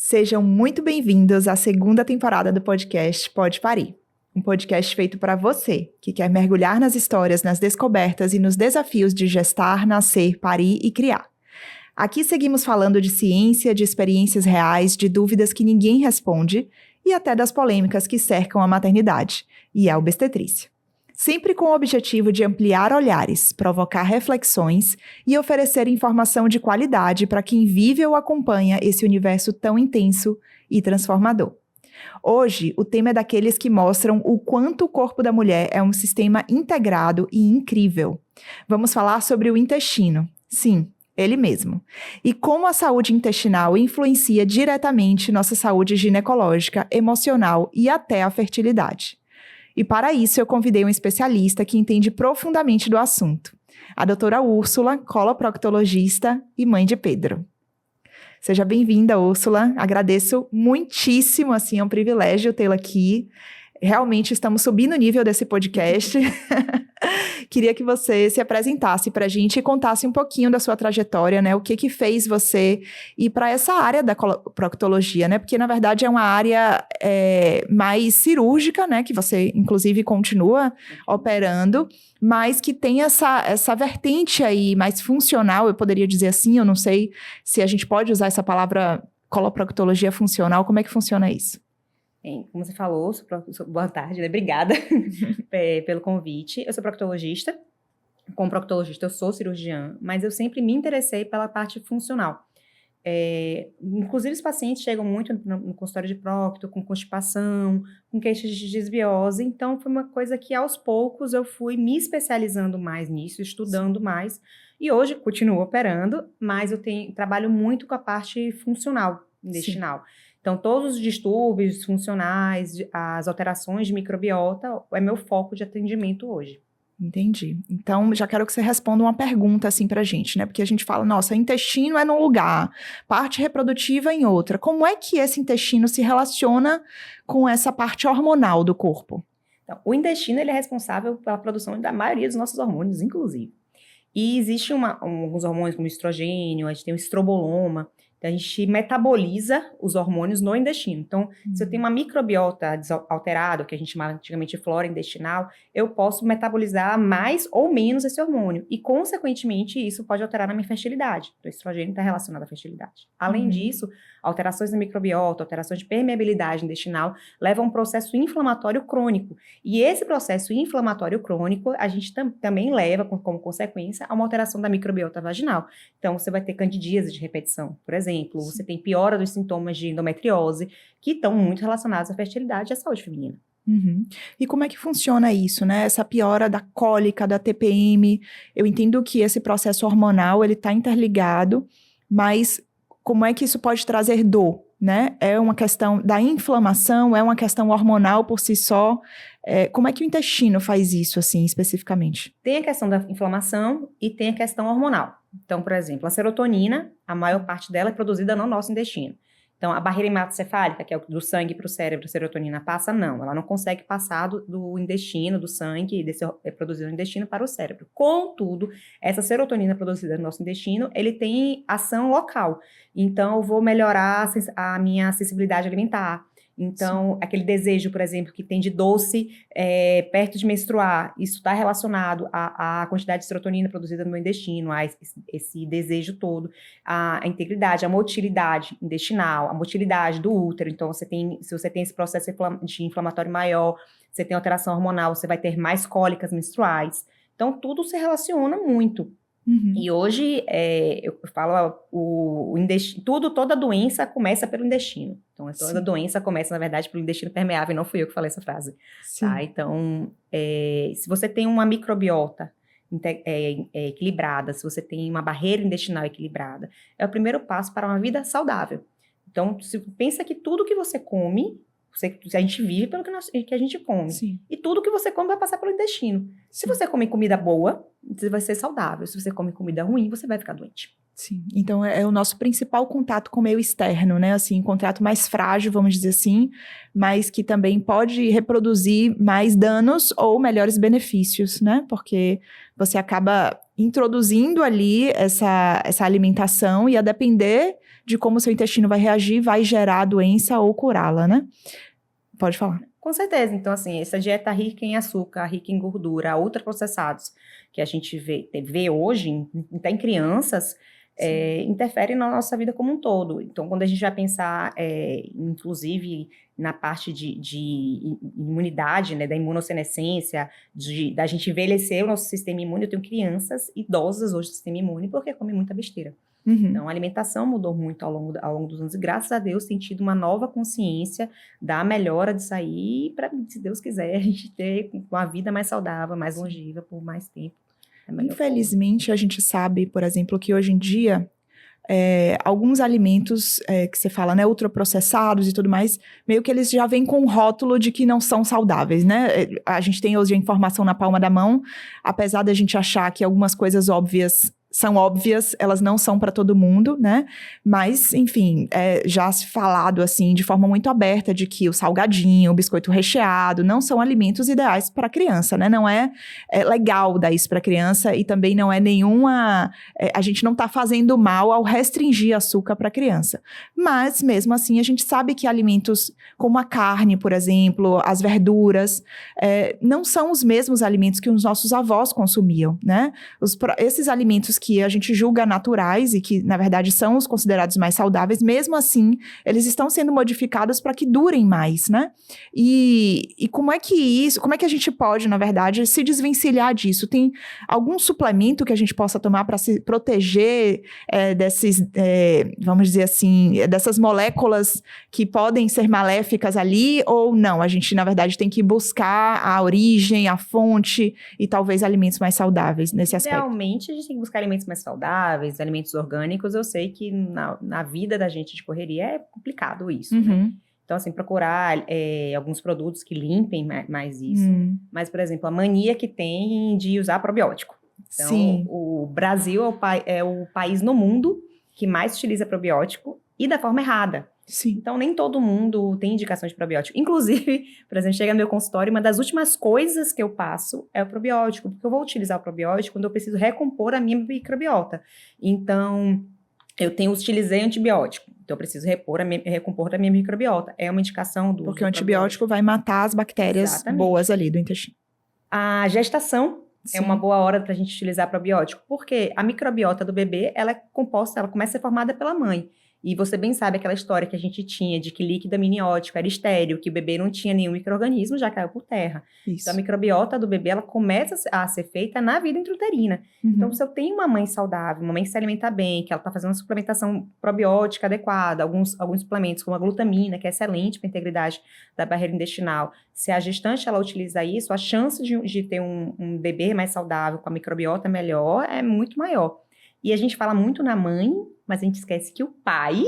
Sejam muito bem-vindos à segunda temporada do podcast Pode Parir. Um podcast feito para você, que quer mergulhar nas histórias, nas descobertas e nos desafios de gestar, nascer, parir e criar. Aqui seguimos falando de ciência, de experiências reais, de dúvidas que ninguém responde e até das polêmicas que cercam a maternidade e a obstetrícia. Sempre com o objetivo de ampliar olhares, provocar reflexões e oferecer informação de qualidade para quem vive ou acompanha esse universo tão intenso e transformador. Hoje, o tema é daqueles que mostram o quanto o corpo da mulher é um sistema integrado e incrível. Vamos falar sobre o intestino. Sim, ele mesmo. E como a saúde intestinal influencia diretamente nossa saúde ginecológica, emocional e até a fertilidade. E para isso eu convidei um especialista que entende profundamente do assunto, a doutora Úrsula, coloproctologista e mãe de Pedro. Seja bem-vinda, Úrsula. Agradeço muitíssimo, é um privilégio tê-la aqui. Realmente estamos subindo o nível desse podcast. Queria que você se apresentasse para a gente e contasse um pouquinho da sua trajetória, né? O que fez você ir para essa área da proctologia, né? Porque, na verdade, é uma área mais cirúrgica, né? Que você, inclusive, continua operando, mas que tem essa vertente aí mais funcional, eu poderia dizer assim. Eu não sei se a gente pode usar essa palavra coloproctologia funcional. Como é que funciona isso? Bem, como você falou, boa tarde, né? Obrigada pelo convite. Eu sou proctologista. Como proctologista, eu sou cirurgiã, mas eu sempre me interessei pela parte funcional. Inclusive, os pacientes chegam muito no consultório de procto, com constipação, com queixas de desbiose. Então, foi uma coisa que, aos poucos, eu fui me especializando mais nisso, estudando mais. E hoje, continuo operando, mas eu trabalho muito com a parte funcional, intestinal. Sim. Então, todos os distúrbios funcionais, as alterações de microbiota, é meu foco de atendimento hoje. Entendi. Então, já quero que você responda uma pergunta assim pra gente, né? Porque a gente fala, nossa, intestino é num lugar, parte reprodutiva em outra. Como é que esse intestino se relaciona com essa parte hormonal do corpo? Então, o intestino, ele é responsável pela produção da maioria dos nossos hormônios, inclusive. E existe alguns hormônios como o estrogênio, a gente tem o estroboloma. Então, a gente metaboliza os hormônios no intestino. Então, se eu tenho uma microbiota alterada, que a gente chamava antigamente de flora intestinal, eu posso metabolizar mais ou menos esse hormônio. E, consequentemente, isso pode alterar na minha fertilidade. Então, o estrogênio está relacionado à fertilidade. Além disso, alterações na microbiota, alterações de permeabilidade intestinal, levam a um processo inflamatório crônico. E esse processo inflamatório crônico, a gente também leva, como consequência, a uma alteração da microbiota vaginal. Então, você vai ter candidíase de repetição, por exemplo. Você tem piora dos sintomas de endometriose, que estão muito relacionados à fertilidade e à saúde feminina. Uhum. E como é que funciona isso, né? Essa piora da cólica, da TPM. Eu entendo que esse processo hormonal, ele está interligado, mas como é que isso pode trazer dor, né? É uma questão da inflamação, é uma questão hormonal por si só. Como é que o intestino faz isso, assim, especificamente? Tem a questão da inflamação e tem a questão hormonal. Então, por exemplo, a serotonina, a maior parte dela é produzida no nosso intestino. Então, a barreira hematocefálica, que é do sangue para o cérebro, a serotonina passa, não. Ela não consegue passar do intestino, do sangue, produzido no intestino para o cérebro. Contudo, essa serotonina produzida no nosso intestino, ele tem ação local. Então, eu vou melhorar a minha sensibilidade alimentar. Então, aquele desejo, por exemplo, que tem de doce perto de menstruar, isso está relacionado à quantidade de serotonina produzida no meu intestino, a esse desejo todo, a integridade, a motilidade intestinal, a motilidade do útero. Então, se você tem esse processo de inflamatório maior, você tem alteração hormonal, você vai ter mais cólicas menstruais. Então, tudo se relaciona muito. Uhum. E hoje, eu falo, toda doença começa pelo intestino. Então, toda doença começa, na verdade, pelo intestino permeável, e não fui eu que falei essa frase. Tá? Então, se você tem uma microbiota equilibrada, se você tem uma barreira intestinal equilibrada, é o primeiro passo para uma vida saudável. Então, pensa que tudo que você come, a gente vive pelo que a gente come. Sim. E tudo que você come vai passar pelo intestino. Sim. Se você come comida boa, você vai ser saudável. Se você come comida ruim, você vai ficar doente. Sim, então é o nosso principal contato com o meio externo, né, assim, um contato mais frágil, vamos dizer assim, mas que também pode reproduzir mais danos ou melhores benefícios, né, porque você acaba introduzindo ali essa alimentação e a depender de como o seu intestino vai reagir, vai gerar a doença ou curá-la, né? Pode falar. Com certeza. Então, assim, essa dieta rica em açúcar, rica em gordura, ultraprocessados, que a gente vê hoje, até em crianças, interfere na nossa vida como um todo. Então, quando a gente vai pensar, inclusive, na parte de imunidade, né, da imunossenescência, da gente envelhecer o nosso sistema imune, eu tenho crianças idosas hoje do sistema imune porque comem muita besteira. Então, a alimentação mudou muito ao longo dos anos e, graças a Deus, tem tido uma nova consciência da melhora disso aí para, se Deus quiser, a gente ter uma vida mais saudável, mais longeva por mais tempo. Infelizmente, a gente sabe, por exemplo, que hoje em dia, alguns alimentos que você fala, né, ultraprocessados e tudo mais, meio que eles já vêm com o rótulo de que não são saudáveis, né? A gente tem hoje a informação na palma da mão, apesar da gente achar que algumas coisas óbvias são óbvias, elas não são para todo mundo, né? Mas, enfim, já se falado, assim, de forma muito aberta de que o salgadinho, o biscoito recheado, não são alimentos ideais para criança, né? Não é legal dar isso para criança e também não é nenhuma... a gente não está fazendo mal ao restringir açúcar para criança. Mas, mesmo assim, a gente sabe que alimentos como a carne, por exemplo, as verduras, não são os mesmos alimentos que os nossos avós consumiam, né? Esses alimentos que a gente julga naturais e que, na verdade, são os considerados mais saudáveis, mesmo assim, eles estão sendo modificados para que durem mais, né? E como é que a gente pode, na verdade, se desvencilhar disso? Tem algum suplemento que a gente possa tomar para se proteger desses, vamos dizer assim, dessas moléculas que podem ser maléficas ali, ou não? A gente, na verdade, tem que buscar a origem, a fonte e talvez alimentos mais saudáveis nesse aspecto. Realmente, a gente tem que buscar alimentos mais saudáveis, alimentos orgânicos. Eu sei que na vida da gente de correria é complicado isso, né? Então, assim, procurar alguns produtos que limpem mais isso. Mas, por exemplo, a mania que tem de usar probiótico. Então, Sim. O Brasil é o país no mundo que mais utiliza probiótico e da forma errada. Sim. Então, nem todo mundo tem indicação de probiótico. Inclusive, por exemplo, chega no meu consultório, uma das últimas coisas que eu passo é o probiótico, porque eu vou utilizar o probiótico quando eu preciso recompor a minha microbiota. Então, utilizei antibiótico, então eu preciso recompor a minha microbiota. É uma indicação do Porque o antibiótico vai matar as bactérias boas ali do intestino. A gestação é uma boa hora para a gente utilizar probiótico, porque a microbiota do bebê, ela começa a ser formada pela mãe. E você bem sabe aquela história que a gente tinha de que líquido amniótico era estéril, que o bebê não tinha nenhum micro-organismo, já caiu por terra. Isso. Então, a microbiota do bebê, ela começa a ser feita na vida intrauterina. Então, se eu tenho uma mãe saudável, uma mãe que se alimenta bem, que ela está fazendo uma suplementação probiótica adequada, alguns suplementos, como a glutamina, que é excelente para a integridade da barreira intestinal. Se a gestante, ela utiliza isso, a chance de ter um bebê mais saudável, com a microbiota melhor, é muito maior. E a gente fala muito na mãe, mas a gente esquece que o pai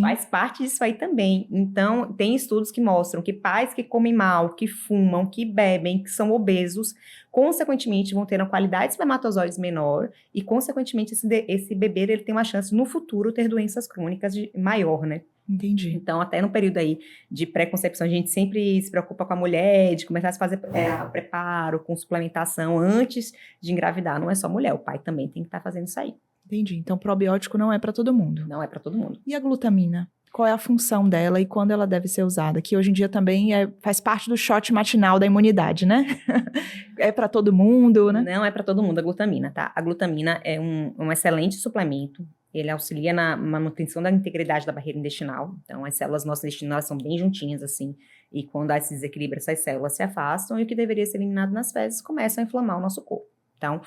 faz parte disso aí também. Então, tem estudos que mostram que pais que comem mal, que fumam, que bebem, que são obesos, consequentemente vão ter uma qualidade de espermatozoides menor e, consequentemente, esse bebê ele tem uma chance no futuro ter doenças crônicas maior, né? Entendi. Então, até no período aí de pré-concepção, a gente sempre se preocupa com a mulher, de começar a fazer o preparo com suplementação antes de engravidar. Não é só mulher, o pai também tem que estar fazendo isso aí. Entendi. Então, probiótico não é para todo mundo. Não é para todo mundo. E a glutamina? Qual é a função dela e quando ela deve ser usada? Que hoje em dia também faz parte do shot matinal da imunidade, né? É para todo mundo, né? Não é para todo mundo a glutamina, tá? A glutamina é um excelente suplemento. Ele auxilia na manutenção da integridade da barreira intestinal. Então, as células do nosso intestino, elas são bem juntinhas, assim. E quando há esse desequilíbrio, essas células se afastam e o que deveria ser eliminado nas fezes começa a inflamar o nosso corpo. Então,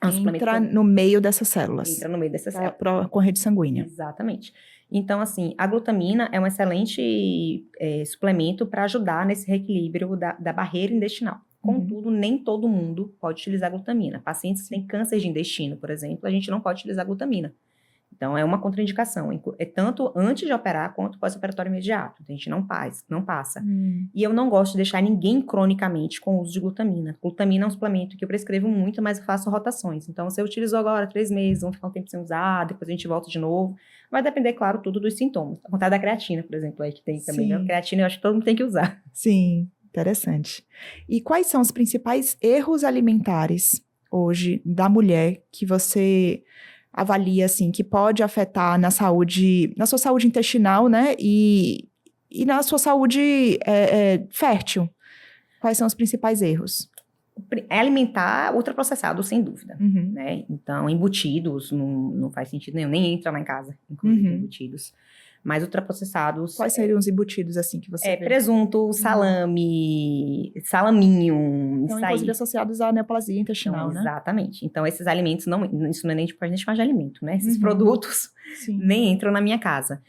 entra no meio dessas células. Entra no meio dessas células. Para a corrente sanguínea. Exatamente. Então, assim, a glutamina é um excelente suplemento para ajudar nesse reequilíbrio da barreira intestinal. Contudo, nem todo mundo pode utilizar glutamina. Pacientes que têm câncer de intestino, por exemplo, a gente não pode utilizar glutamina. Então, é uma contraindicação. É tanto antes de operar quanto pós-operatório imediato. Então, a gente não passa. E eu não gosto de deixar ninguém cronicamente com o uso de glutamina. Glutamina é um suplemento que eu prescrevo muito, mas eu faço rotações. Então, você utilizou agora 3 meses, vamos ficar um tempo sem usar, depois a gente volta de novo. Vai depender, claro, tudo dos sintomas. A vontade da creatina, por exemplo, aí que tem também. A creatina eu acho que todo mundo tem que usar. Sim, interessante. E quais são os principais erros alimentares hoje da mulher que você avalia, assim, que pode afetar na sua saúde intestinal, né? E na sua saúde fértil? Quais são os principais erros? É alimentar ultraprocessado, sem dúvida, Uhum. né? Então, embutidos não faz sentido nenhum, nem entra lá em casa, inclusive, embutidos. Mas ultraprocessados... Quais seriam os embutidos, assim, que você vê? Presunto, salame, salaminho, Então, isso aí. inclusive associados à neoplasia intestinal, Então, né? exatamente. Então, esses alimentos, isso não é nem tipo, a gente chama de alimento, né? Esses produtos Sim. nem entram na minha casa.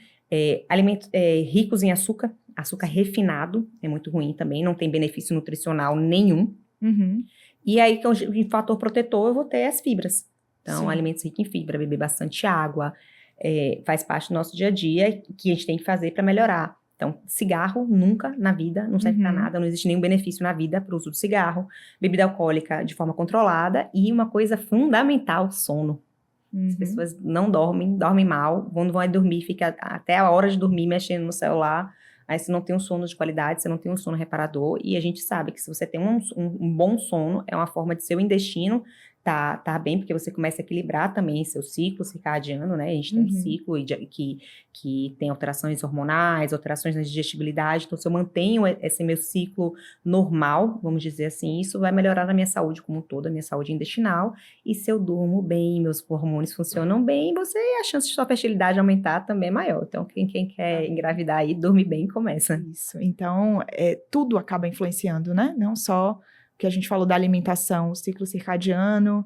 Alimentos ricos em açúcar, açúcar refinado, é muito ruim também, não tem benefício nutricional nenhum. Uhum. E aí, que é um fator protetor, eu vou ter as fibras. Então, Sim. alimentos ricos em fibra, beber bastante água, faz parte do nosso dia a dia, que a gente tem que fazer para melhorar. Então, cigarro, nunca na vida, não serve para nada, não existe nenhum benefício na vida para o uso do cigarro. Bebida alcoólica de forma controlada e uma coisa fundamental, sono. As pessoas não dormem mal, quando vão dormir, fica até a hora de dormir mexendo no celular, aí você não tem um sono de qualidade, você não tem um sono reparador, e a gente sabe que se você tem um bom sono, é uma forma de seu intestino tá bem, porque você começa a equilibrar também seu ciclo circadiano, né? A gente tem um ciclo que tem alterações hormonais, alterações na digestibilidade, então se eu mantenho esse meu ciclo normal, vamos dizer assim, isso vai melhorar a minha saúde como um todo, a minha saúde intestinal, e se eu durmo bem, meus hormônios funcionam bem, a chance de sua fertilidade aumentar também é maior. Então, quem quer engravidar aí, dorme bem e começa. Isso, então tudo acaba influenciando, né? Não só que a gente falou da alimentação, o ciclo circadiano,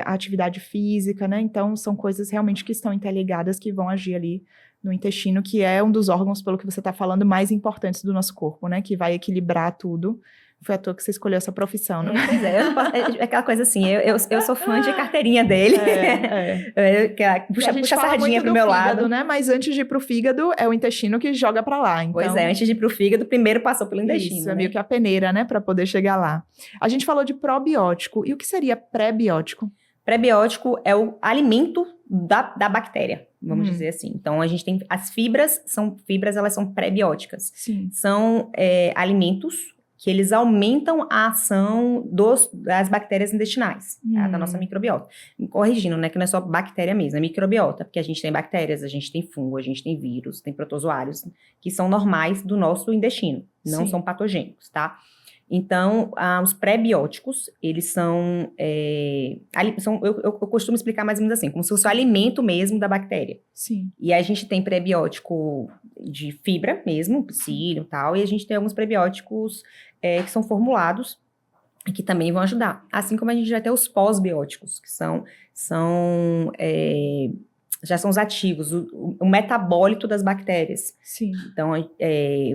a atividade física, né? Então, são coisas realmente que estão interligadas, que vão agir ali no intestino, que é um dos órgãos, pelo que você está falando, mais importantes do nosso corpo, né? Que vai equilibrar tudo. Foi à toa que você escolheu essa profissão, né? Pois é, eu não posso, aquela coisa assim, eu sou fã de carteirinha dele, puxa a sardinha pro meu fígado, lado. Né? Mas antes de ir pro fígado, é o intestino que joga pra lá. Então... Pois é, antes de ir pro fígado, primeiro passou pelo intestino. Isso, é meio que a peneira, né, pra poder chegar lá. A gente falou de probiótico, e o que seria pré-biótico? Pré-biótico é o alimento da bactéria, vamos dizer assim. Então, a gente tem, as fibras, elas são pré-bióticas. Sim. São alimentos que eles aumentam a ação das bactérias intestinais, tá? Da nossa microbiota. Corrigindo, né, que não é só bactéria mesmo, é microbiota, porque a gente tem bactérias, a gente tem fungo, a gente tem vírus, tem protozoários, que são normais do nosso intestino, não são patogênicos, tá? Então, os pré-bióticos, eles são, eu costumo explicar mais ou menos assim, como se fosse o alimento mesmo da bactéria. Sim. E aí a gente tem pré-biótico de fibra mesmo, psyllium e tal, e a gente tem alguns pré-bióticos que são formulados e que também vão ajudar. Assim como a gente vai ter os pós-bióticos, que já são os ativos, o metabólito das bactérias. Sim. Então,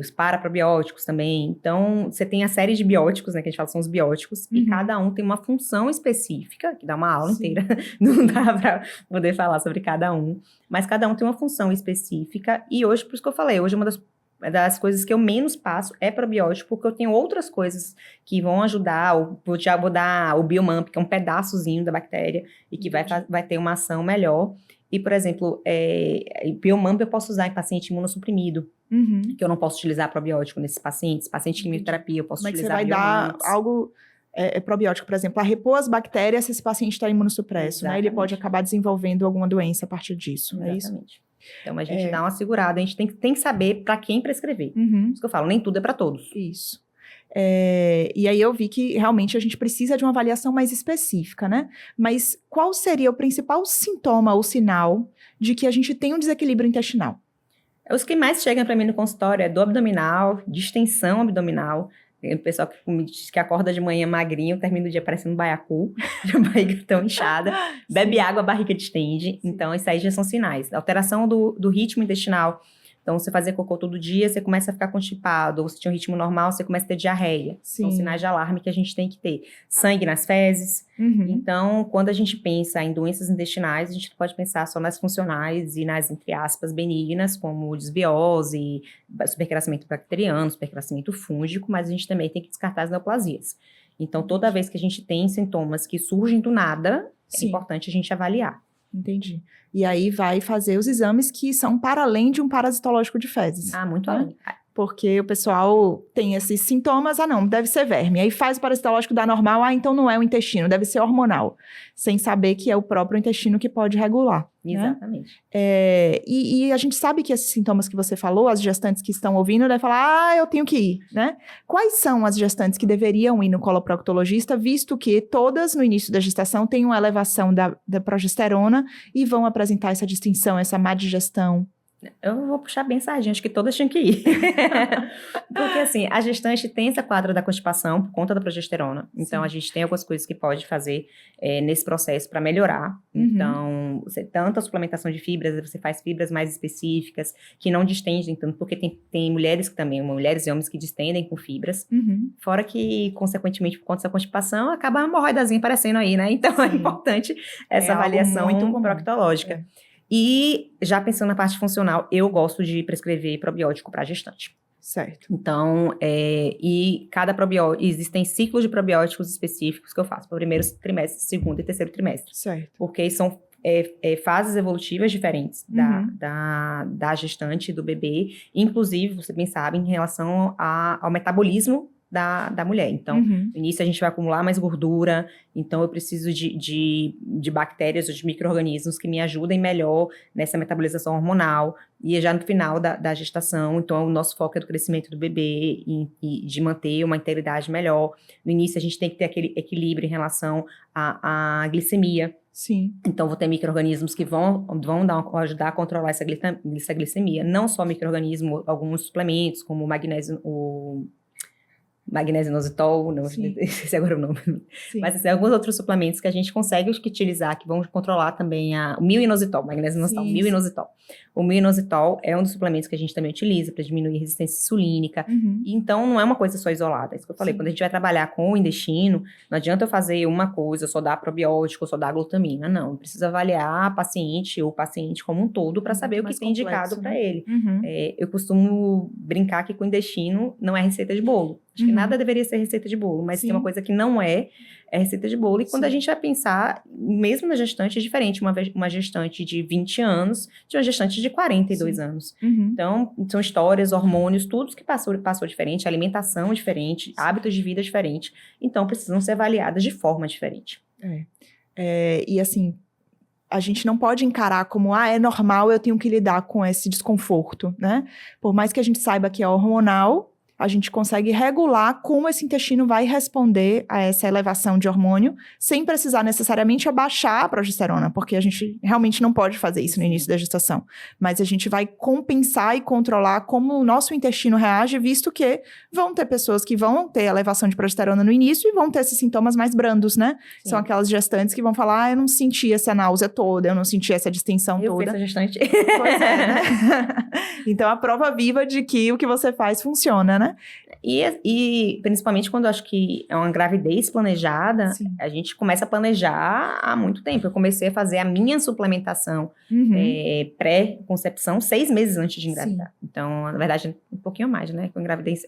os paraprobióticos também. Então, você tem a série de bióticos, né, que a gente fala são os bióticos, e cada um tem uma função específica, que dá uma aula inteira, não dá para poder falar sobre cada um, mas cada um tem uma função específica, e hoje, por isso que eu falei, hoje uma das coisas que eu menos passo é probiótico, porque eu tenho outras coisas que vão ajudar, já vou dar o Biomamp, que é um pedaçozinho da bactéria, e que vai ter uma ação melhor. E, por exemplo, Biomamp eu posso usar em paciente imunossuprimido, que eu não posso utilizar probiótico nesses pacientes. Paciente de quimioterapia, eu posso utilizar Biomamp. Mas você vai dar algo probiótico, por exemplo, a repor as bactérias se esse paciente está imunossupresso, né? Ele pode acabar desenvolvendo alguma doença a partir disso, é isso? Exatamente. Então, a gente dá uma segurada, a gente tem que saber para quem prescrever. Isso que eu falo, nem tudo é para todos. Isso. E aí eu vi que realmente a gente precisa de uma avaliação mais específica, né? Mas qual seria o principal sintoma ou sinal de que a gente tem um desequilíbrio intestinal? Os que mais chegam para mim no consultório é dor abdominal, distensão abdominal. Tem o pessoal que me diz que acorda de manhã magrinho, termina o dia parecendo um baiacu, de barriga tão inchada, bebe água, a barriga distende. Então, isso aí já são sinais. Alteração do ritmo intestinal. Então, você fazer cocô todo dia, você começa a ficar constipado. Ou se tinha um ritmo normal, você começa a ter diarreia. São sinais de alarme que a gente tem que ter. Sangue nas fezes. Então, quando a gente pensa em doenças intestinais, a gente pode pensar só nas funcionais e nas, entre aspas, benignas, como desbiose, supercrescimento bacteriano, supercrescimento fúngico, mas a gente também tem que descartar as neoplasias. Então, toda vez que a gente tem sintomas que surgem do nada, é importante a gente avaliar. Entendi. E aí vai fazer os exames que são para além de um parasitológico de fezes. Muito além. Porque o pessoal tem esses sintomas, não, deve ser verme. Aí faz o parasitológico, dá normal, então não é o intestino, deve ser hormonal. Sem saber que é o próprio intestino que pode regular. Exatamente. Né? E a gente sabe que esses sintomas que você falou, as gestantes que estão ouvindo, devem falar, eu tenho que ir, né? Quais são as gestantes que deveriam ir no coloproctologista, visto que todas no início da gestação têm uma elevação da progesterona e vão apresentar essa distinção, essa má digestão? Eu vou puxar bem sardinha, acho que todas tinham que ir. Porque, assim, a gestante tem essa quadra da constipação por conta da progesterona. Então, a gente tem algumas coisas que pode fazer nesse processo para melhorar. Então, tanto a suplementação de fibras, você faz fibras mais específicas, que não distendem tanto, porque tem mulheres que também, mulheres e homens que distendem com fibras. Fora que, consequentemente, por conta dessa constipação, acaba a hemorroidazinha aparecendo aí, né? Então, é importante essa avaliação proctológica. E, já pensando na parte funcional, eu gosto de prescrever probiótico para gestante. Certo. Então, e cada probiótico, existem ciclos de probióticos específicos que eu faço para o primeiro trimestre, segundo e terceiro trimestre. Certo. Porque são fases evolutivas diferentes da gestante e do bebê, inclusive, você bem sabe, em relação ao metabolismo da mulher. Então, no início a gente vai acumular mais gordura, então eu preciso de bactérias ou de micro-organismos que me ajudem melhor nessa metabolização hormonal, e já no final da gestação, então o nosso foco é do crescimento do bebê e de manter uma integridade melhor. No início a gente tem que ter aquele equilíbrio em relação à glicemia. Sim. Então, vou ter micro-organismos que vão ajudar a controlar essa glicemia. Não só micro-organismos, alguns suplementos, como o magnésio inositol, não sei se agora é o nome. Sim. Mas assim, alguns outros suplementos que a gente consegue utilizar, que vão controlar também o mil'inositol, magnésio inositol, mil'inositol. O mil'inositol é um dos suplementos que a gente também utiliza para diminuir a resistência insulínica. Então, não é uma coisa só isolada. É isso que eu falei. Quando a gente vai trabalhar com o intestino, não adianta eu fazer uma coisa, só dar probiótico, só dar glutamina. Não, eu preciso avaliar o paciente como um todo para saber o que tem indicado para ele. Eu costumo brincar que com o intestino não é receita de bolo. Acho que nada deveria ser receita de bolo, mas tem uma coisa que não é receita de bolo. E quando a gente vai pensar, mesmo na gestante, é diferente uma gestante de 20 anos de uma gestante de 42 anos. Então, são histórias, hormônios, tudo que passou diferente, alimentação diferente, hábitos de vida diferente. Então, precisam ser avaliadas de forma diferente. E assim, a gente não pode encarar como, é normal, eu tenho que lidar com esse desconforto, né? Por mais que a gente saiba que é hormonal, a gente consegue regular como esse intestino vai responder a essa elevação de hormônio, sem precisar necessariamente abaixar a progesterona, porque a gente realmente não pode fazer isso no início da gestação. Mas a gente vai compensar e controlar como o nosso intestino reage, visto que vão ter pessoas que vão ter elevação de progesterona no início e vão ter esses sintomas mais brandos, né? São aquelas gestantes que vão falar, eu não senti essa náusea toda, eu não senti essa distensão toda. Eu fui essa gestante. Pois é, né? Então, a prova viva de que o que você faz funciona, né? E principalmente quando eu acho que é uma gravidez planejada, a gente começa a planejar há muito tempo. Eu comecei a fazer a minha suplementação pré-concepção 6 meses antes de engravidar. Então, na verdade, um pouquinho mais, né?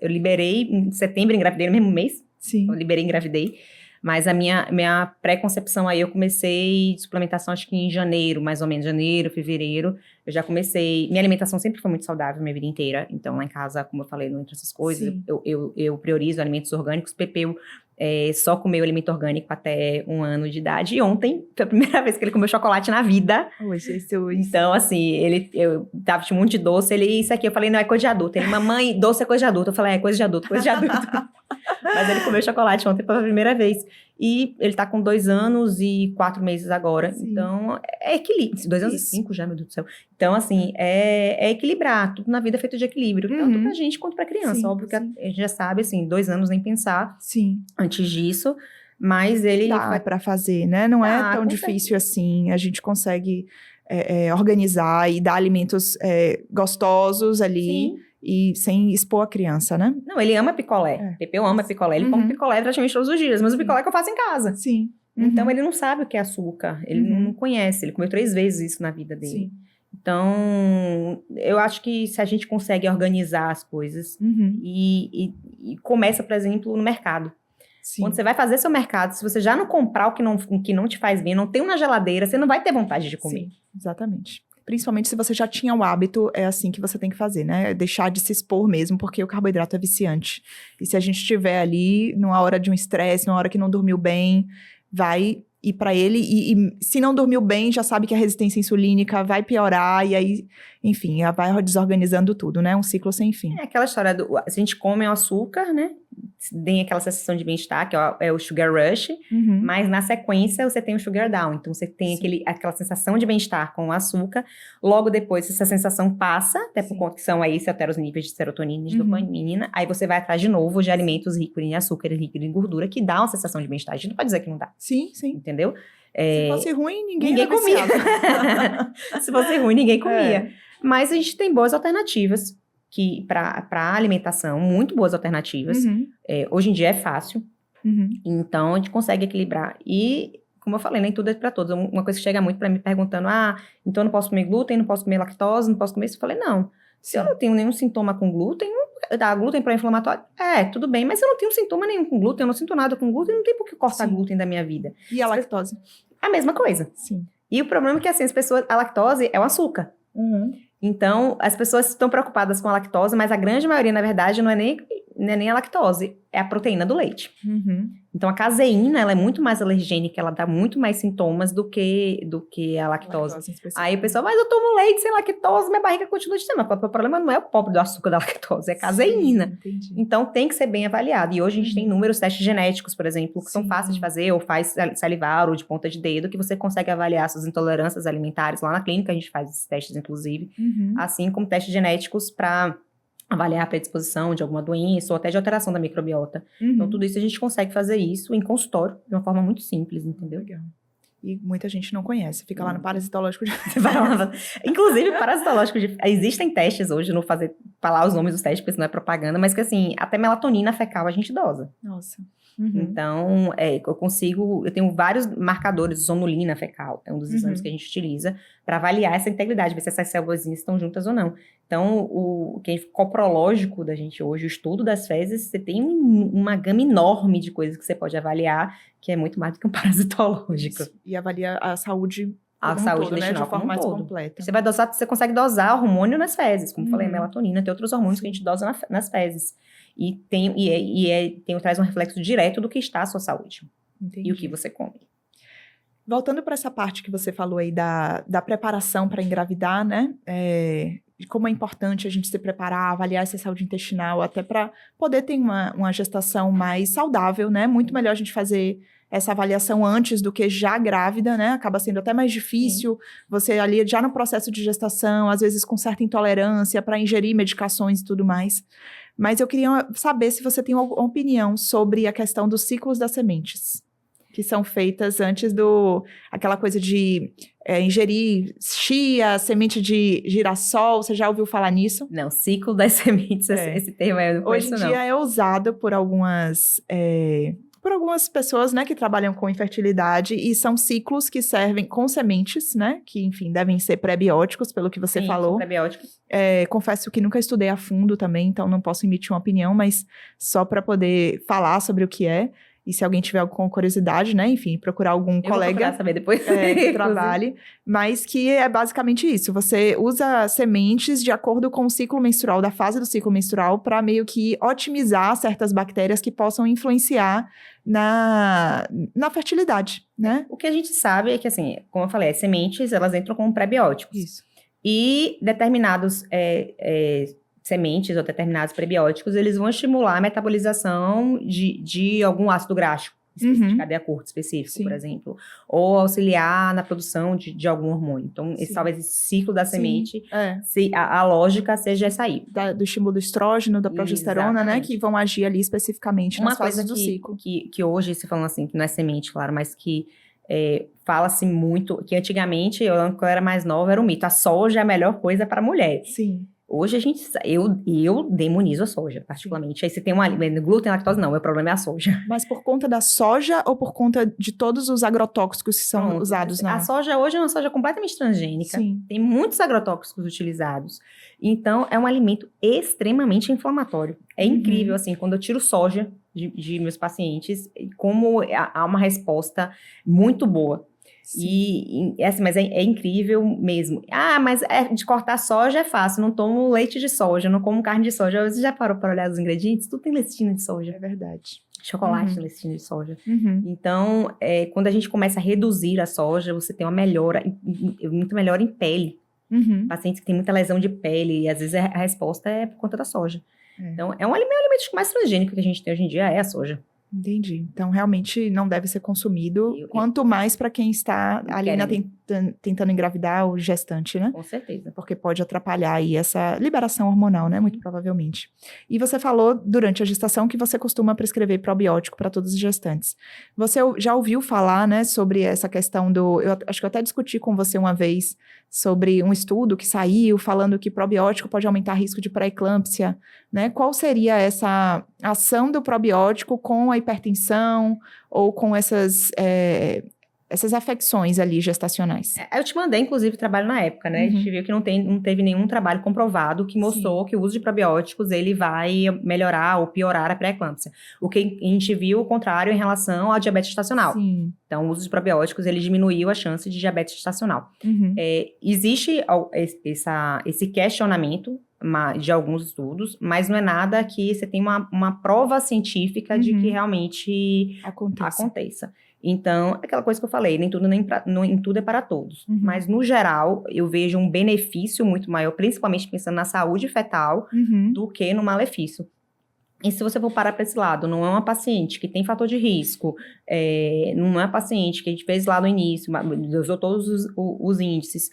Eu liberei em setembro, engravidei no mesmo mês. Eu liberei e engravidei. Mas a minha pré-concepção aí, eu comecei suplementação acho que em janeiro, mais ou menos, janeiro, fevereiro. Eu já comecei... Minha alimentação sempre foi muito saudável, minha vida inteira. Então, lá em casa, como eu falei, não entre essas coisas, eu priorizo alimentos orgânicos. Pepeu só comeu alimento orgânico até 1 ano de idade. E ontem foi a primeira vez que ele comeu chocolate na vida. Então, assim, eu tinha um monte de doce. Isso aqui, eu falei, não, é coisa de adulto. Ele, mamãe, doce é coisa de adulto. Eu falei, é coisa de adulto, coisa de adulto. Mas ele comeu chocolate ontem pela primeira vez. E ele tá com 2 anos e 4 meses agora. Então, é equilíbrio. 2 anos e 5 já, meu Deus do céu. Então, assim, é equilibrar. Tudo na vida é feito de equilíbrio. Tanto pra gente quanto pra criança. Óbvio que a gente já sabe, assim, 2 anos nem pensar antes disso. Mas ele... Dá pra fazer, né? Não é tão difícil assim. A gente consegue organizar e dar alimentos gostosos ali. E sem expor a criança, né? Não, ele ama picolé. Pepeu ama picolé. Ele come picolé praticamente todos os dias. Mas o picolé que eu faço em casa. Então, ele não sabe o que é açúcar. Ele não conhece. Ele comeu 3 vezes isso na vida dele. Então, eu acho que se a gente consegue organizar as coisas e começa, por exemplo, no mercado. Quando você vai fazer seu mercado, se você já não comprar o que não te faz bem, não tem uma geladeira, você não vai ter vontade de comer. Exatamente. principalmente se você já tinha o hábito, é assim que você tem que fazer, né? Deixar de se expor mesmo, porque o carboidrato é viciante. E se a gente estiver ali numa hora de um estresse, numa hora que não dormiu bem, vai ir para ele. E se não dormiu bem, já sabe que a resistência insulínica vai piorar. E aí, enfim, vai desorganizando tudo, né? Um ciclo sem fim. É aquela história a gente come o açúcar, né? Tem aquela sensação de bem-estar, que é o sugar rush, mas na sequência você tem o sugar down. Então você tem aquela sensação de bem-estar com o açúcar. Logo depois, essa sensação passa, até por conta que são aí se altera os níveis de serotonina e de dopamina. Aí você vai atrás de novo de alimentos ricos em açúcar e ricos em gordura, que dá uma sensação de bem-estar. A gente não pode dizer que não dá. Sim. Entendeu? Se fosse ruim, ninguém comia. Se fosse ruim, ninguém comia. Mas a gente tem boas alternativas para alimentação, muito boas alternativas. Hoje em dia é fácil. Então, a gente consegue equilibrar. E, como eu falei, nem tudo é para todos. Uma coisa que chega muito para mim perguntando, então eu não posso comer glúten, não posso comer lactose, não posso comer isso. Eu falei, não. Se eu não tenho nenhum sintoma com glúten, glúten pró-inflamatório, tudo bem, mas eu não tenho sintoma nenhum com glúten, eu não sinto nada com glúten, não tem por que cortar glúten da minha vida. E a lactose? A mesma coisa. Sim. E o problema é que, assim, a lactose é o açúcar. Então, as pessoas estão preocupadas com a lactose, mas a grande maioria, na verdade, não é nem a lactose, é a proteína do leite. Então, a caseína, ela é muito mais alergênica, ela dá muito mais sintomas do que a lactose. Aí o pessoal, mas eu tomo leite sem lactose, minha barriga continua de sistema. O problema não é o pobre do açúcar da lactose, é a caseína. Então, tem que ser bem avaliado. E hoje a gente tem inúmeros testes genéticos, por exemplo, que são fáceis de fazer, ou faz salivar, ou de ponta de dedo, que você consegue avaliar suas intolerâncias alimentares. Lá na clínica a gente faz esses testes, inclusive. Assim como testes genéticos para avaliar a predisposição de alguma doença ou até de alteração da microbiota. Então, tudo isso a gente consegue fazer isso em consultório, de uma forma muito simples, entendeu? Legal. E muita gente não conhece, fica lá no parasitológico de... Inclusive, parasitológico existem testes hoje, não falar os nomes dos testes, porque isso não é propaganda, mas que assim, até melatonina fecal a gente dosa. Nossa. Então, eu tenho vários marcadores de zonulina fecal, é um dos exames que a gente utiliza para avaliar essa integridade, ver se essas células estão juntas ou não. Então, o coprológico da gente hoje, o estudo das fezes, você tem uma gama enorme de coisas que você pode avaliar, que é muito mais do que um parasitológico. Isso. E avalia a saúde intestinal, né, de uma forma mais todo. completa. Você consegue dosar hormônio nas fezes, como falei, a melatonina, tem outros hormônios que a gente dosa nas fezes. E traz um reflexo direto do que está a sua saúde. Entendi. E o que você come. Voltando para essa parte que você falou aí da preparação para engravidar, né? De como é importante a gente se preparar, avaliar essa saúde intestinal, até para poder ter uma gestação mais saudável, né? Muito melhor a gente fazer essa avaliação antes do que já grávida, né? Acaba sendo até mais difícil. Você ali já no processo de gestação, às vezes com certa intolerância para ingerir medicações e tudo mais. Mas eu queria saber se você tem alguma opinião sobre a questão dos ciclos das sementes, que são feitas antes aquela coisa de ingerir chia, semente de girassol. Você já ouviu falar nisso? Não, ciclo das sementes, esse termo eu não conheço, Hoje em dia é usado por algumas pessoas, né, que trabalham com infertilidade, e são ciclos que servem com sementes, né, que, enfim, devem ser prebióticos, pelo que você falou. Sim, prebióticos. Confesso que nunca estudei a fundo também, então não posso emitir uma opinião, mas só para poder falar sobre o que é. E se alguém tiver com curiosidade, né, enfim, procurar algum colega saber depois. Que trabalhe, mas que é basicamente isso. Você usa sementes de acordo com o ciclo menstrual, da fase do ciclo menstrual, para meio que otimizar certas bactérias que possam influenciar na fertilidade, né? O que a gente sabe é que, assim, como eu falei, as sementes, elas entram como prebióticos. Isso. E determinados sementes ou determinados prebióticos, eles vão estimular a metabolização de algum ácido graxo, de cadeia curta específico, por exemplo, ou auxiliar na produção de algum hormônio. Então, talvez esse ciclo da semente, a lógica seja essa aí. Do estímulo do estrógeno, da progesterona, né, que vão agir ali especificamente nas fases do ciclo. Que hoje, se falando assim, que não é semente, claro, mas que fala-se muito, que antigamente, quando eu era mais nova, era um mito, a soja é a melhor coisa para a mulher. Sim. Hoje eu demonizo a soja, particularmente. Aí você tem glúten, lactose, não, o meu problema é a soja. Mas por conta da soja ou por conta de todos os agrotóxicos que são usados A soja hoje é uma soja completamente transgênica. Sim. Tem muitos agrotóxicos utilizados. Então, é um alimento extremamente inflamatório. É incrível, assim, quando eu tiro soja de meus pacientes, como há uma resposta muito boa. Assim, mas é incrível mesmo. Mas de cortar soja é fácil, não tomo leite de soja, não como carne de soja. Você já parou para olhar os ingredientes? Tudo tem lectina de soja. É verdade. Chocolate tem lectina de soja. Uhum. Então, quando a gente começa a reduzir a soja, você tem uma melhora, muito melhora em pele. Uhum. Pacientes que têm muita lesão de pele, e às vezes a resposta é por conta da soja. Então, é um alimento mais transgênico que a gente tem hoje em dia, é a soja. Entendi. Então, realmente não deve ser consumido, quanto mais para quem está ali tentando engravidar o gestante, né? Com certeza. Porque pode atrapalhar aí essa liberação hormonal, né? Muito provavelmente. E você falou durante a gestação que você costuma prescrever probiótico para todas as gestantes. Você já ouviu falar, né, sobre essa questão eu acho que eu até discuti com você uma vez sobre um estudo que saiu falando que probiótico pode aumentar risco de pré-eclâmpsia, né? Qual seria essa ação do probiótico com a hipertensão ou com essas afecções ali gestacionais? Eu te mandei, inclusive, trabalho na época, né? A gente viu que não teve nenhum trabalho comprovado que mostrou que o uso de probióticos, ele vai melhorar ou piorar a pré-eclâmpsia. O que a gente viu, o contrário, em relação ao diabetes gestacional. Sim. Então, o uso de probióticos, ele diminuiu a chance de diabetes gestacional. Existe esse questionamento de alguns estudos, mas não é nada que você tem uma prova científica de que realmente aconteça. Então, aquela coisa que eu falei, nem tudo é para todos. Mas, no geral, eu vejo um benefício muito maior, principalmente pensando na saúde fetal, do que no malefício. E se você for parar para esse lado, não é uma paciente que tem fator de risco, não é uma paciente que a gente fez lá no início, usou todos os índices,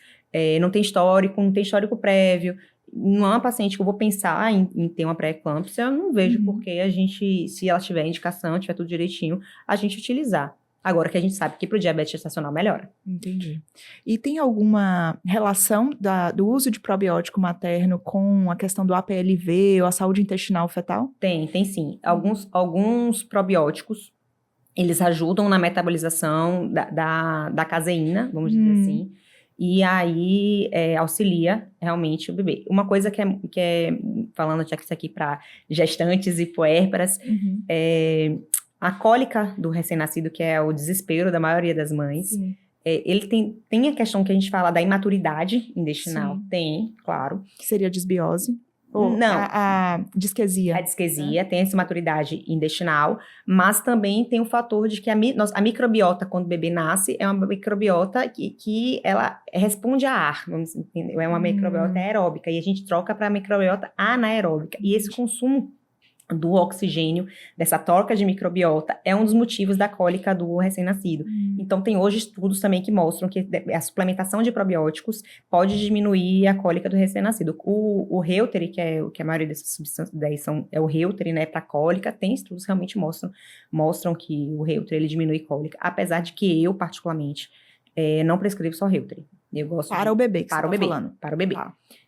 não tem histórico prévio, não é uma paciente que eu vou pensar em ter uma pré-eclâmpsia, eu não vejo porque a gente, se ela tiver indicação, tiver tudo direitinho, a gente utilizar. Agora que a gente sabe que para o diabetes gestacional melhora. Entendi. E tem alguma relação do uso de probiótico materno com a questão do APLV ou a saúde intestinal fetal? Tem sim. Alguns probióticos, eles ajudam na metabolização da caseína, vamos dizer assim, e aí auxilia realmente o bebê. Uma coisa que é falando já que isso aqui para gestantes e puérperas, a cólica do recém-nascido, que é o desespero da maioria das mães, ele tem a questão que a gente fala da imaturidade intestinal. Sim. Tem, claro. Que seria a disbiose? Ou não. A disquesia. A disquesia tem essa imaturidade intestinal, mas também tem o fator de que a microbiota, quando o bebê nasce, é uma microbiota que ela responde a ar, vamos entender, é uma microbiota aeróbica, e a gente troca para a microbiota anaeróbica. E esse consumo do oxigênio, dessa troca de microbiota, é um dos motivos da cólica do recém-nascido. Então, tem hoje estudos também que mostram que a suplementação de probióticos pode diminuir a cólica do recém-nascido. O Reuteri, que a maioria dessas substâncias daí é o Reuteri, né, para cólica, tem estudos que realmente mostram que o Reuteri, ele diminui cólica, apesar de que eu, particularmente, não prescrevo só Reuteri. Eu gosto para o bebê, que para você o bebê, falando. Para o bebê.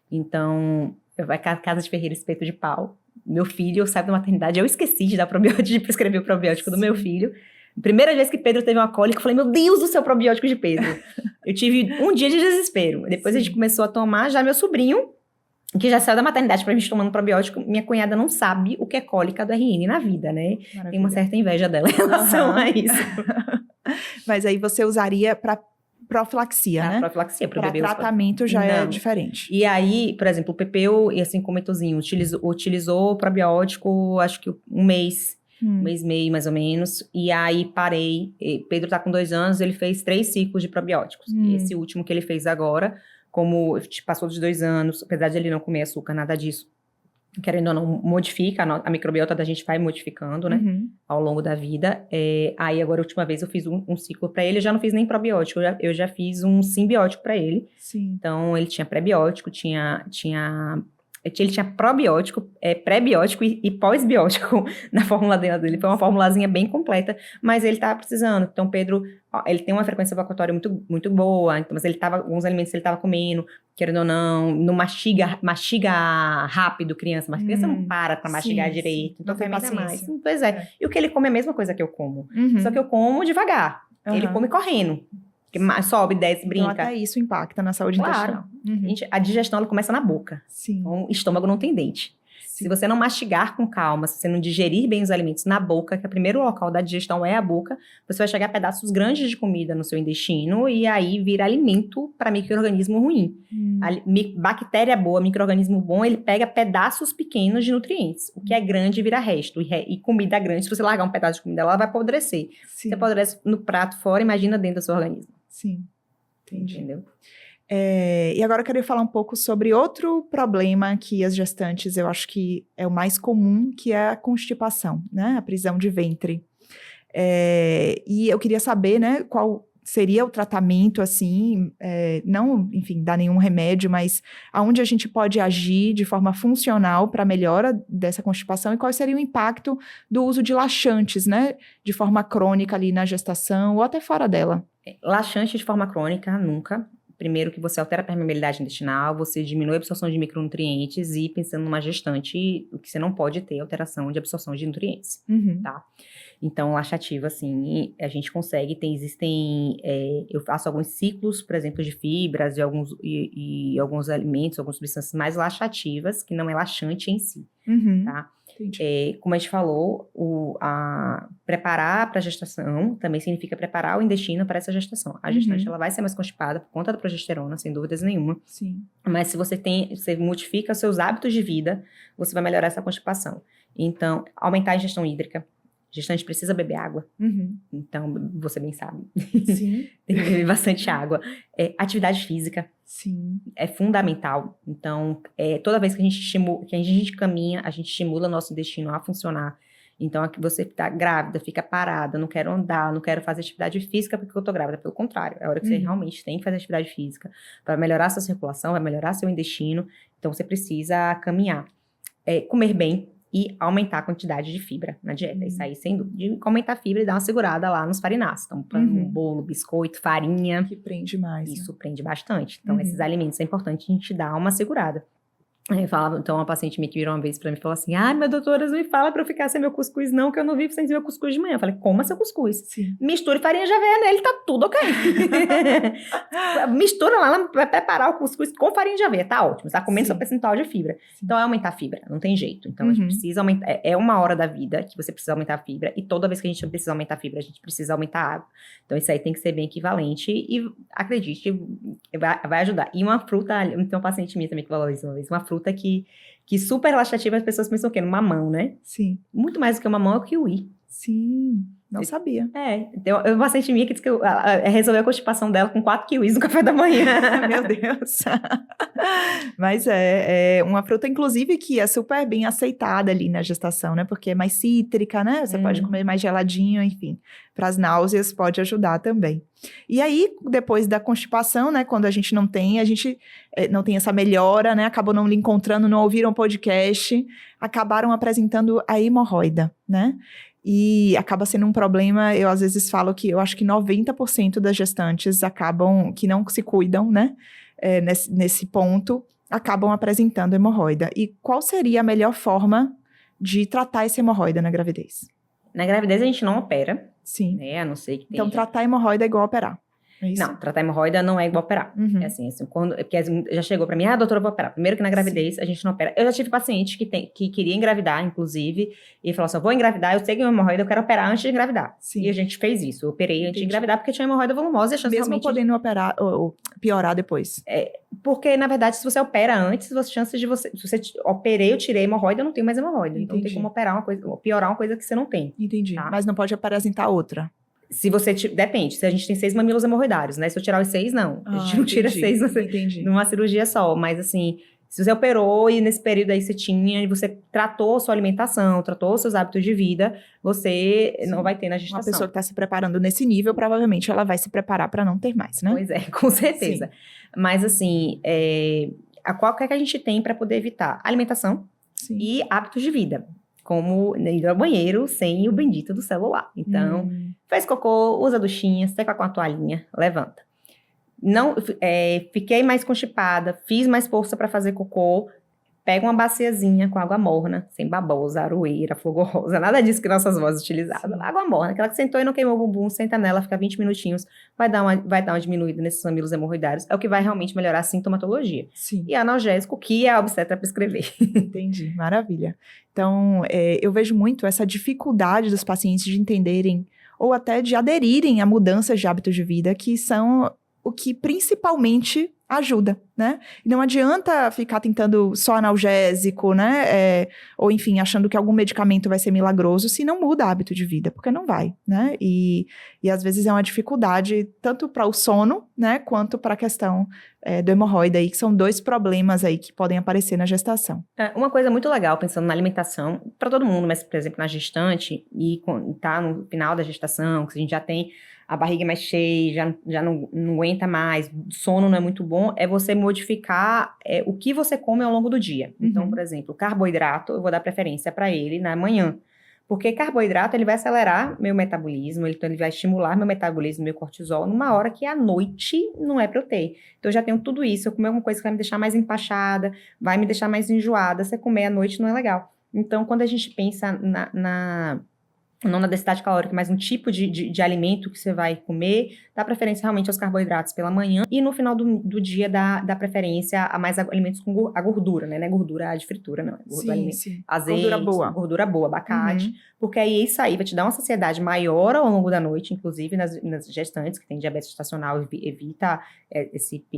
Então, vai Casa de Ferreira Espeto de Pau. Meu filho saiu da maternidade, eu esqueci de dar probiótico, de prescrever o probiótico do meu filho. Primeira vez que Pedro teve uma cólica, eu falei, meu Deus do céu, probiótico de Pedro. Eu tive um dia de desespero. Depois a gente começou a tomar, já meu sobrinho, que já saiu da maternidade pra gente tomando probiótico, minha cunhada não sabe o que é cólica do RN na vida, né? Maravilha. Tem uma certa inveja dela em relação a isso. Mas aí você usaria para profilaxia, né? Profilaxia, para tratamento já é diferente. E aí, por exemplo, o Pepeu, e assim como o Etozinho, utilizou probiótico, acho que um mês e meio, mais ou menos, e aí parei. Pedro tá com 2 anos, ele fez 3 ciclos de probióticos. Esse último que ele fez agora, como passou dos 2 anos, apesar de ele não comer açúcar, nada disso, querendo ou não, modifica, a microbiota da gente vai modificando, né, ao longo da vida. Aí agora, a última vez, eu fiz um ciclo para ele, eu já não fiz nem probiótico, eu já fiz um simbiótico para ele. Sim. Então, ele tinha pré-biótico, ele tinha probiótico, pré-biótico e pós-biótico na fórmula dele. Foi uma formulazinha bem completa, mas ele estava precisando. Então, Pedro, ele tem uma frequência evacuatória muito, muito boa, então, mas alguns alimentos ele estava comendo, querendo ou não mastiga rápido criança, mas criança não para mastigar direito. Então, foi mais. Pois é. E o que ele come é a mesma coisa que eu como. Só que eu como devagar. Ele come correndo. Sobe, desce, brinca. Então, até isso impacta na saúde intestinal. A digestão, ela começa na boca. Sim. Então, o estômago não tem dente. Se você não mastigar com calma, se você não digerir bem os alimentos na boca, que é o primeiro local da digestão é a boca, você vai chegar a pedaços grandes de comida no seu intestino e aí vira alimento para micro-organismo ruim. Bactéria boa, micro-organismo bom, ele pega pedaços pequenos de nutrientes. O que é grande vira resto. E comida grande, se você largar um pedaço de comida, ela vai apodrecer. Sim. Você apodrece no prato fora, imagina dentro do seu organismo. Sim, entendi. Entendeu? E agora eu queria falar um pouco sobre outro problema que as gestantes, eu acho que é o mais comum, que é a constipação, né? A prisão de ventre. E eu queria saber, né, qual seria o tratamento, assim, não, enfim, dar nenhum remédio, mas aonde a gente pode agir de forma funcional para a melhora dessa constipação e qual seria o impacto do uso de laxantes, né, de forma crônica ali na gestação ou até fora dela. Laxante de forma crônica, nunca. Primeiro que você altera a permeabilidade intestinal, você diminui a absorção de micronutrientes e pensando numa gestante, o que você não pode ter alteração de absorção de nutrientes, tá? Então, laxativa, assim, a gente consegue, eu faço alguns ciclos, por exemplo, de fibras e alguns alimentos, algumas substâncias mais laxativas, que não é laxante em si, tá? Como a gente falou, preparar para a gestação também significa preparar o intestino para essa gestação. A gestante ela vai ser mais constipada por conta da progesterona, sem dúvidas nenhuma. Sim. Mas se você modifica seus hábitos de vida, você vai melhorar essa constipação. Então, aumentar a ingestão hídrica. A gestante precisa beber água. Então, você bem sabe. Sim. Tem que beber bastante água. Atividade física. Sim. É fundamental. Então, toda vez que a gente caminha, a gente estimula o nosso intestino a funcionar. Então, aqui você está grávida, fica parada, não quero andar, não quero fazer atividade física porque eu tô grávida. Pelo contrário, é a hora que você realmente tem que fazer atividade física para melhorar a sua circulação, vai melhorar seu intestino. Então, você precisa caminhar. Comer bem e aumentar a quantidade de fibra na dieta. Isso aí, sem dúvida. Aumentar a fibra e dar uma segurada lá nos farináceos. Então, pão, bolo, biscoito, farinha. Que prende mais. Isso prende bastante. Então, esses alimentos é importante a gente dar uma segurada. Então, uma paciente minha que virou uma vez pra mim e falou assim: minha doutora, não me fala pra eu ficar sem meu cuscuz, não, que eu não vivo sem meu cuscuz de manhã. Eu falei: coma seu cuscuz. Sim. Misture farinha de aveia nele, tá tudo ok. Mistura lá, vai preparar o cuscuz com farinha de aveia, tá ótimo. Você tá comendo seu percentual de fibra. Então, é aumentar a fibra, não tem jeito. Então, a gente precisa aumentar. É uma hora da vida que você precisa aumentar a fibra, e toda vez que a gente precisa aumentar a fibra, a gente precisa aumentar a água. Então, isso aí tem que ser bem equivalente, e acredite, vai ajudar. E uma fruta, tem uma paciente minha também que falou isso uma vez, uma fruta que super laxativa, as pessoas pensam o quê? No mamão, né? Sim. Muito mais do que o mamão é o kiwi. Sim, não sabia. Tem uma paciente minha que disse que resolveu a constipação dela com 4 kiwis no café da manhã. Meu Deus. Mas é uma fruta, inclusive, que é super bem aceitada ali na gestação, né? Porque é mais cítrica, né? Você pode comer mais geladinho, enfim. Para as náuseas pode ajudar também. E aí, depois da constipação, né? Quando a gente não tem essa melhora, né? Acabou não lhe encontrando, não ouviram o podcast, acabaram apresentando a hemorroida, né? E acaba sendo um problema, eu às vezes falo que eu acho que 90% das gestantes que não se cuidam, né? Nesse ponto, acabam apresentando hemorroida. E qual seria a melhor forma de tratar essa hemorroida na gravidez? Na gravidez a gente não opera. Sim. Né? A não ser que tenha... Então, tratar hemorroida é igual operar. É isso? Não, tratar hemorroida não é igual operar. É assim, porque já chegou pra mim, doutora, eu vou operar. Primeiro que na gravidez a gente não opera. Eu já tive paciente que queria engravidar, inclusive, e falou assim: eu vou engravidar, eu sei que é uma hemorroida, eu quero operar antes de engravidar. Sim. E a gente fez isso. Eu operei antes de engravidar porque tinha hemorroida volumosa e a chance mesmo realmente... podendo operar ou piorar depois. Porque, na verdade, se você opera antes, as chances de você... Se você operei, eu tirei hemorroida, eu não tenho mais hemorroida. Então, não tem como piorar uma coisa que você não tem. Entendi. Tá? Mas não pode apresentar outra. Se você... Depende. Se a gente tem 6 mamilos hemorroidários, né? Se eu tirar os 6, não. A gente não tira 6 numa cirurgia só. Mas, assim, se você operou e nesse período aí você tratou a sua alimentação, tratou os seus hábitos de vida, você não vai ter na gestação. Uma pessoa que está se preparando nesse nível, provavelmente ela vai se preparar para não ter mais, né? Pois é, com certeza. Sim. Mas, assim, qual que é que a gente tem para poder evitar? Alimentação e hábitos de vida. Como ir ao banheiro sem o bendito do celular. Então, fez cocô, usa a duchinha, seca com a toalhinha, levanta. Não, fiquei mais constipada, fiz mais força para fazer cocô, Pega uma baciazinha com água morna, sem babosa, aroeira, flor-rosa, nada disso que nossas vozes utilizavam. Água morna, aquela que sentou e não queimou o bumbum, senta nela, fica 20 minutinhos, vai dar uma diminuída nesses mamilos hemorroidários. É o que vai realmente melhorar a sintomatologia. Sim. E analgésico, que a obstetra prescrever. Entendi, maravilha. Então, eu vejo muito essa dificuldade dos pacientes de entenderem ou até de aderirem a mudanças de hábitos de vida, que são o que principalmente ajuda, né? E não adianta ficar tentando só analgésico, né? Ou enfim, achando que algum medicamento vai ser milagroso se não muda hábito de vida, porque não vai, né? E às vezes é uma dificuldade tanto para o sono, né? Quanto para a questão do hemorroida aí, que são 2 problemas aí que podem aparecer na gestação. Uma coisa muito legal, pensando na alimentação, para todo mundo, mas, por exemplo, na gestante, e tá no final da gestação, que a gente já tem a barriga mais cheia, já não aguenta mais, o sono não é muito bom, é você modificar o que você come ao longo do dia. Então, por exemplo, o carboidrato, eu vou dar preferência para ele na manhã, porque carboidrato, ele vai acelerar meu metabolismo, então ele vai estimular meu metabolismo, meu cortisol, numa hora que à noite não é para eu ter. Então, eu já tenho tudo isso, eu comer alguma coisa que vai me deixar mais empachada, vai me deixar mais enjoada, você comer à noite não é legal. Então, quando a gente pensa não na densidade calórica, mas um tipo de alimento que você vai comer, dá preferência realmente aos carboidratos pela manhã, e no final do dia dá preferência a mais alimentos com a gordura, né? Não é gordura de fritura, não. É gordura, sim. azeite, Gordura boa, abacate, porque aí isso aí vai te dar uma saciedade maior ao longo da noite, inclusive nas gestantes que têm diabetes gestacional, evita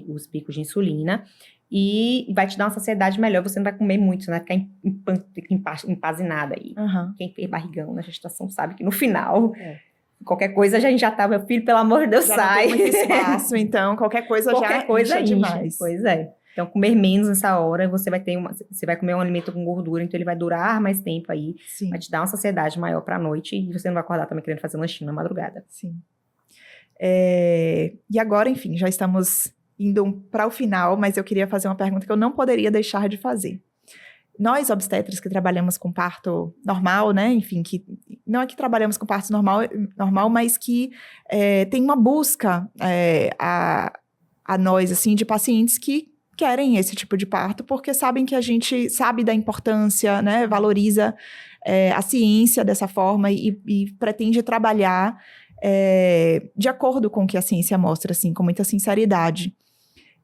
os picos de insulina, e vai te dar uma saciedade melhor, você não vai comer muito, você não vai ficar empazinada aí. Quem fez barrigão na gestação sabe que no final, qualquer coisa a gente já tá, meu filho, pelo amor de Deus, já sai. Não tem muito espaço, então qualquer coisa incha demais. Pois é. Então, comer menos nessa hora, você vai comer um alimento com gordura, então ele vai durar mais tempo aí, Sim. vai te dar uma saciedade maior pra noite, e você não vai acordar também querendo fazer lanchinho na madrugada. Sim. E agora, enfim, já estamos indo para o final, mas eu queria fazer uma pergunta que eu não poderia deixar de fazer. Nós, obstetras que trabalhamos com parto normal, né, enfim, que não é que trabalhamos com parto normal, mas que tem uma busca a nós, assim, de pacientes que querem esse tipo de parto, porque sabem que a gente sabe da importância, né, valoriza a ciência dessa forma e pretende trabalhar de acordo com o que a ciência mostra, assim, com muita sinceridade.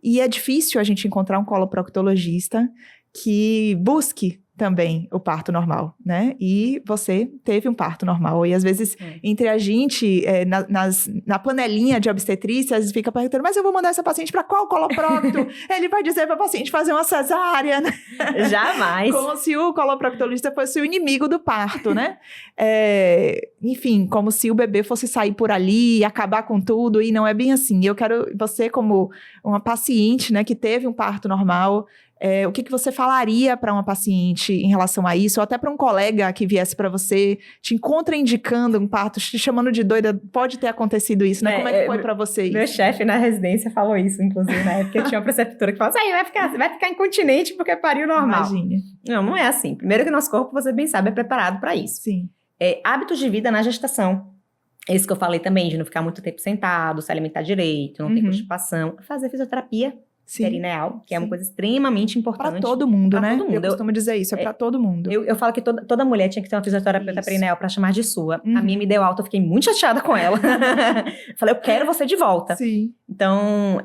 E é difícil a gente encontrar um coloproctologista que busque também o parto normal, né? E você teve um parto normal. E às vezes, entre a gente, na panelinha de obstetrícia, às vezes fica perguntando, mas eu vou mandar essa paciente para qual coloprocto? Ele vai dizer para a paciente fazer uma cesárea, né? Jamais. Como se o coloproctologista fosse o inimigo do parto, né? Enfim, como se o bebê fosse sair por ali e acabar com tudo, e não é bem assim. Eu quero você, como uma paciente, né, que teve um parto normal, o que você falaria para uma paciente em relação a isso? Ou até para um colega que viesse para você, te contraindicando um parto, te chamando de doida, pode ter acontecido isso, né? Como é que foi para você isso? Meu chefe na residência falou isso, inclusive, na época eu tinha uma preceptora que falou assim, você vai ficar incontinente porque pariu normal. Imagina. Não é assim. Primeiro que o nosso corpo, você bem sabe, é preparado para isso. Sim. Hábitos de vida na gestação. Esse que eu falei também, de não ficar muito tempo sentado, se alimentar direito, não ter constipação. Fazer fisioterapia perineal, que é uma coisa extremamente importante. Para todo mundo, né? Todo mundo. Eu costumo dizer isso, para todo mundo. Eu falo que toda mulher tinha que ter uma fisioterapeuta perineal para chamar de sua. A minha me deu alta, eu fiquei muito chateada com ela. Falei, eu quero você de volta. Sim. Então,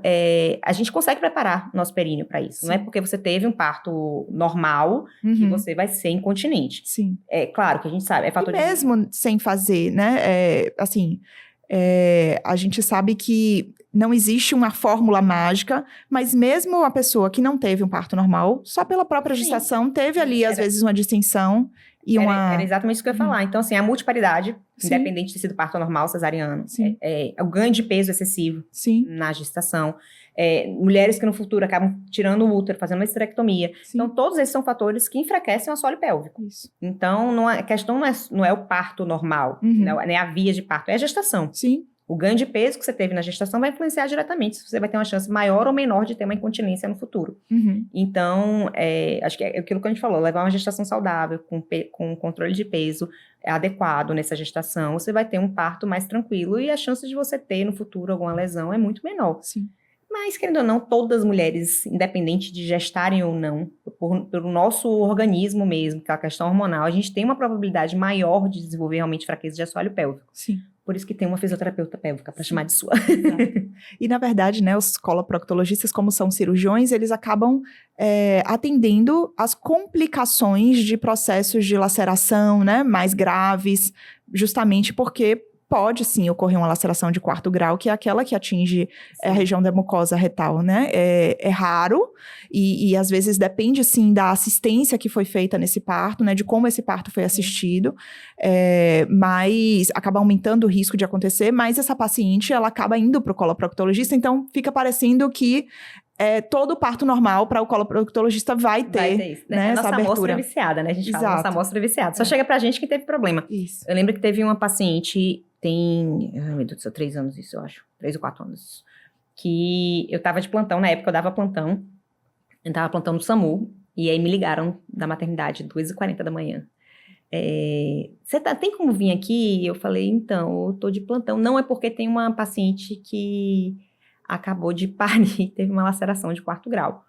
a gente consegue preparar nosso períneo para isso. Sim. Não é porque você teve um parto normal que você vai ser incontinente. Sim. É claro que a gente sabe, é fator e mesmo sem fazer, né? A gente sabe que não existe uma fórmula mágica, mas mesmo a pessoa que não teve um parto normal, só pela própria gestação, teve ali, às vezes, uma distensão e Era exatamente isso que eu ia falar. Então, assim, a multiparidade, independente de ter sido parto normal, cesariano, o ganho de peso excessivo na gestação, mulheres que no futuro acabam tirando o útero, fazendo uma esterectomia. Então, todos esses são fatores que enfraquecem o assoalho pélvico. Isso. Então, a questão não é o parto normal, não é a via de parto, é a gestação. Sim. O ganho de peso que você teve na gestação vai influenciar diretamente se você vai ter uma chance maior ou menor de ter uma incontinência no futuro. Então, acho que é aquilo que a gente falou, levar uma gestação saudável, com controle de peso adequado nessa gestação, você vai ter um parto mais tranquilo e a chance de você ter no futuro alguma lesão é muito menor. Sim. Mas, querendo ou não, todas as mulheres, independente de gestarem ou não, pelo nosso organismo mesmo, que é a questão hormonal, a gente tem uma probabilidade maior de desenvolver realmente fraqueza de assoalho pélvico. Sim. Por isso que tem uma fisioterapeuta pélvica para chamar de sua. E, na verdade, né, os coloproctologistas, como são cirurgiões, eles acabam atendendo as complicações de processos de laceração, né, mais graves, justamente porque pode, sim, ocorrer uma laceração de 4º grau, que é aquela que atinge a região da mucosa retal, né? É raro e, às vezes, depende, sim, da assistência que foi feita nesse parto, né? De como esse parto foi assistido, mas acaba aumentando o risco de acontecer, mas essa paciente, ela acaba indo para o coloproctologista, então fica parecendo que todo parto normal para o coloproctologista vai ter isso, né, nossa essa abertura. amostra viciada, né? A gente fala, Exato. nossa amostra viciada. Só chega pra gente que teve problema. Isso. Eu lembro que teve uma paciente, ai meu Deus do céu, 3 anos isso, eu acho. 3 ou 4 anos. Que eu tava de plantão, na época eu dava plantão. Eu tava plantão no SAMU. E aí me ligaram da maternidade, 2h40 da manhã. Você tem como vir aqui? Eu falei, então, eu tô de plantão. Não, é porque tem uma paciente que acabou de parir, teve uma laceração de 4º grau.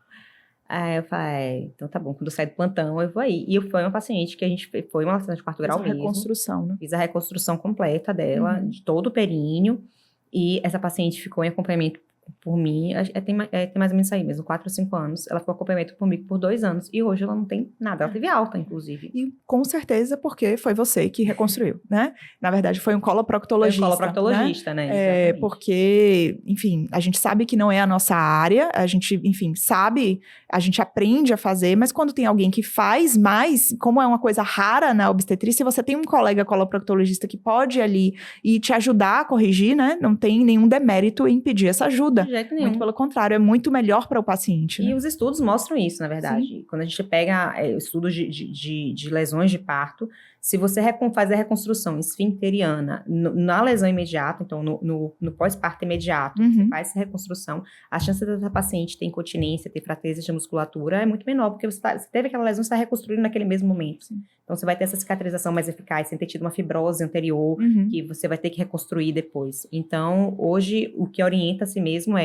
Aí eu falei, então tá bom, quando eu sair do plantão eu vou aí. E foi uma paciente que a gente foi uma laceração de 4º grau mesmo. Reconstrução, né? Fiz a reconstrução completa dela, de todo o períneo. E essa paciente ficou em acompanhamento por mim, tem mais ou menos isso aí mesmo, 4 ou 5 anos. Ela ficou em acompanhamento comigo por 2 anos. E hoje ela não tem nada, ela teve alta, inclusive. E com certeza porque foi você que reconstruiu, né? Na verdade, foi um coloproctologista. Foi um coloproctologista, né? Porque, enfim, a gente sabe que não é a nossa área, a gente, enfim, sabe, a gente aprende a fazer, mas quando tem alguém que faz mais, como é uma coisa rara na obstetrícia, você tem um colega coloproctologista que pode ir ali e te ajudar a corrigir, né? Não tem nenhum demérito em pedir essa ajuda. De jeito nenhum. Muito pelo contrário, é muito melhor para o paciente. E né? os estudos mostram isso, na verdade. Sim. Quando a gente pega estudos de lesões de parto, se você fazer a reconstrução esfincteriana na lesão imediata, então no pós-parto imediato, você faz essa reconstrução, a chance dessa paciente ter incontinência, ter fraqueza de musculatura é muito menor, porque você teve aquela lesão, você está reconstruindo naquele mesmo momento. Sim. Então, você vai ter essa cicatrização mais eficaz, sem ter tido uma fibrose anterior, que você vai ter que reconstruir depois. Então, hoje, o que orienta-se mesmo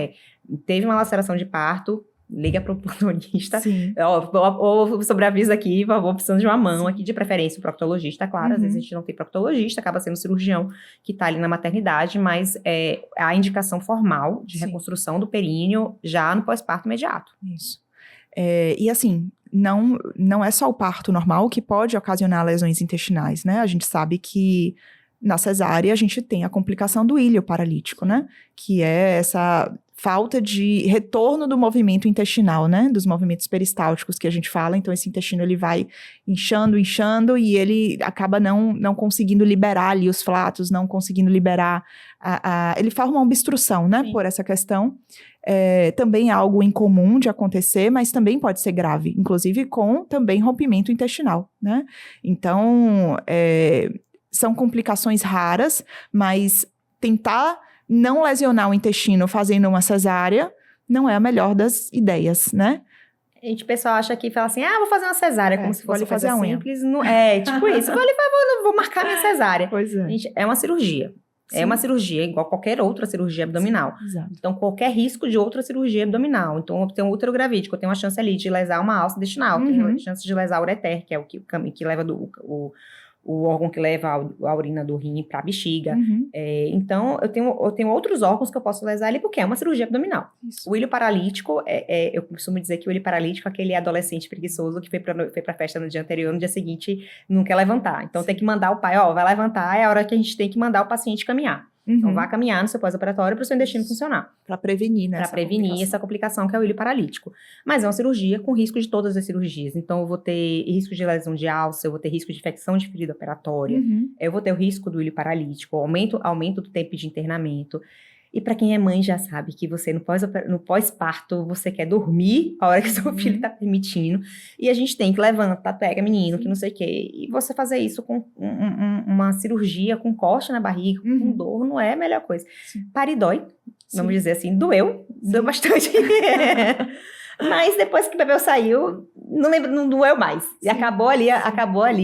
teve uma laceração de parto, liga para o plantonista, ou sobreaviso aqui, vou precisando de uma mão aqui, de preferência o proctologista, claro, às vezes a gente não tem proctologista, acaba sendo cirurgião que está ali na maternidade, mas a indicação formal de reconstrução do períneo já no pós-parto imediato. Isso. E assim, não é só o parto normal que pode ocasionar lesões intestinais, né? A gente sabe que na cesárea a gente tem a complicação do ilho paralítico, né? Que é essa falta de retorno do movimento intestinal, né? Dos movimentos peristálticos que a gente fala. Então, esse intestino, ele vai inchando e ele acaba não conseguindo liberar ali os flatos, não conseguindo liberar ele forma uma obstrução, né? Sim. Por essa questão. Também é algo incomum de acontecer, mas também pode ser grave, inclusive com também rompimento intestinal, né? Então, são complicações raras, mas tentar não lesionar o intestino fazendo uma cesárea não é a melhor das ideias, né? O pessoal acha que fala assim, vou fazer uma cesárea, como se fosse uma fazer coisa a unha. Simples. Não, tipo isso, vou marcar minha cesárea. Pois é. Gente, é uma cirurgia. Sim. É uma cirurgia igual qualquer outra cirurgia abdominal. Sim, exato. Então, qualquer risco de outra cirurgia abdominal. Então, tem um útero gravídico, eu tenho uma chance ali de lesar uma alça intestinal, tenho uma chance de lesar o ureter, que é o caminho que leva o órgão que leva a urina do rim para a bexiga. Então, eu tenho outros órgãos que eu posso lesar ali, porque é uma cirurgia abdominal. Isso. O ilho paralítico, eu costumo dizer que o ilho paralítico é aquele adolescente preguiçoso que foi para a festa no dia anterior, no dia seguinte não quer levantar. Então, tem que mandar o pai, vai levantar, é a hora que a gente tem que mandar o paciente caminhar. Então, vá caminhar no seu pós-operatório para o seu intestino funcionar. Para prevenir, né? Para prevenir essa complicação que é o ilho paralítico. Mas é uma cirurgia com risco de todas as cirurgias. Então, eu vou ter risco de lesão de alça, eu vou ter risco de infecção de ferida operatória, eu vou ter o risco do ilho paralítico, aumento do tempo de internamento. E para quem é mãe já sabe que você no pós-parto você quer dormir a hora que seu filho está permitindo. E a gente tem que levantar, pega menino, que não sei o quê. E você fazer isso com uma cirurgia, com corte na barriga, com dor, não é a melhor coisa. Parir dói, vamos dizer assim, doeu bastante. Mas depois que o bebê saiu, não lembro, não doeu mais. E acabou ali,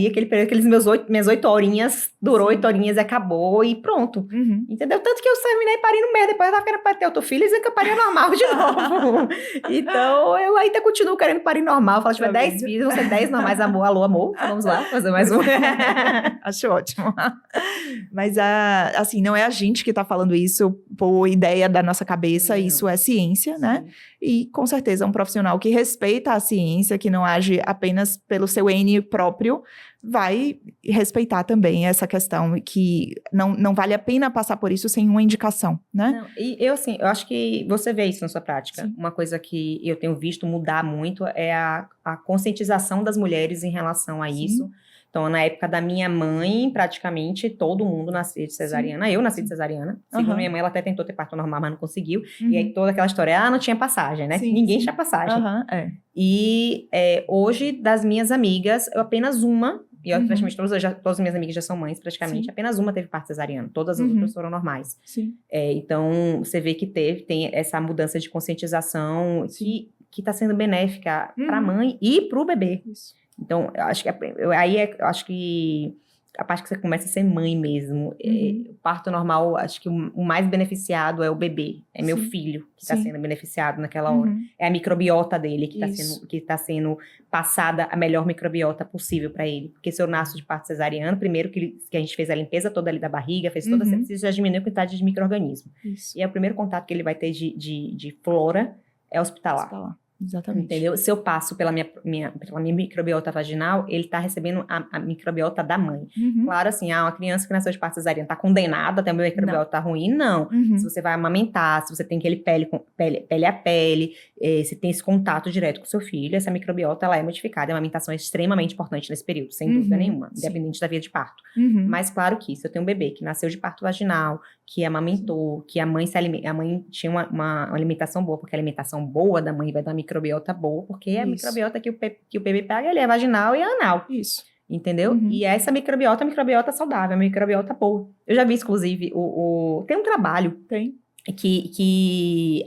aquele período, minhas 8 horinhas, durou 8 horinhas e acabou e pronto. Entendeu? Tanto que eu terminei parindo no mês, depois eu tava querendo ter outro filho e dizer que eu paria normal de novo. Então, eu ainda continuo querendo parir normal. Falo, se tiver 10 filhos, vão ser 10 normais, amor. Alô, amor, vamos lá, fazer mais um. Acho ótimo. Mas, assim, não é a gente que tá falando isso por ideia da nossa cabeça, isso é ciência, né? E, com certeza, um profissional que respeita a ciência, que não age apenas pelo seu N próprio, vai respeitar também essa questão, que não vale a pena passar por isso sem uma indicação, né? Não, e eu, assim, eu acho que você vê isso na sua prática. Sim. Uma coisa que eu tenho visto mudar muito é a conscientização das mulheres em relação a isso. Então, na época da minha mãe, praticamente todo mundo nascia de cesariana. Sim. Eu nasci de cesariana. Segundo minha mãe, ela até tentou ter parto normal, mas não conseguiu. E aí toda aquela história, não tinha passagem, né? Sim, Ninguém tinha passagem. E hoje, das minhas amigas, eu apenas uma, e eu, praticamente todas as minhas amigas já são mães, praticamente, apenas uma teve parto cesariano. Todas as outras foram normais. Então, você vê que tem essa mudança de conscientização que está sendo benéfica para a mãe e para o bebê. Isso. Então, eu acho que eu acho que a parte que você começa a ser mãe mesmo, o parto normal, acho que o mais beneficiado é o bebê, é meu filho que está sendo beneficiado naquela hora, é a microbiota dele que está sendo passada a melhor microbiota possível para ele, porque se eu nasço de parto cesariano, primeiro que a gente fez a limpeza toda ali da barriga, fez toda a já diminuiu a quantidade de micro-organismo, e é o primeiro contato que ele vai ter de flora é hospitalar. Exatamente. Entendeu? Se eu passo pela minha microbiota vaginal, ele tá recebendo a microbiota da mãe. Claro, assim, uma criança que nasceu de parto cesariana tá condenada até o meu microbiota tá ruim? Não. Se você vai amamentar, se você tem aquele pele a pele, se tem esse contato direto com o seu filho, essa microbiota, ela é modificada. A amamentação é extremamente importante nesse período, sem dúvida nenhuma, independente da via de parto. Mas, claro que se eu tenho um bebê que nasceu de parto vaginal, que amamentou, que a mãe tinha uma alimentação boa, porque a alimentação boa da mãe vai dar microbiota boa, porque a microbiota que o bebê pega, ele é vaginal e anal. Isso. Entendeu? E essa microbiota é uma microbiota saudável, é uma microbiota boa. Eu já vi, inclusive, tem um trabalho que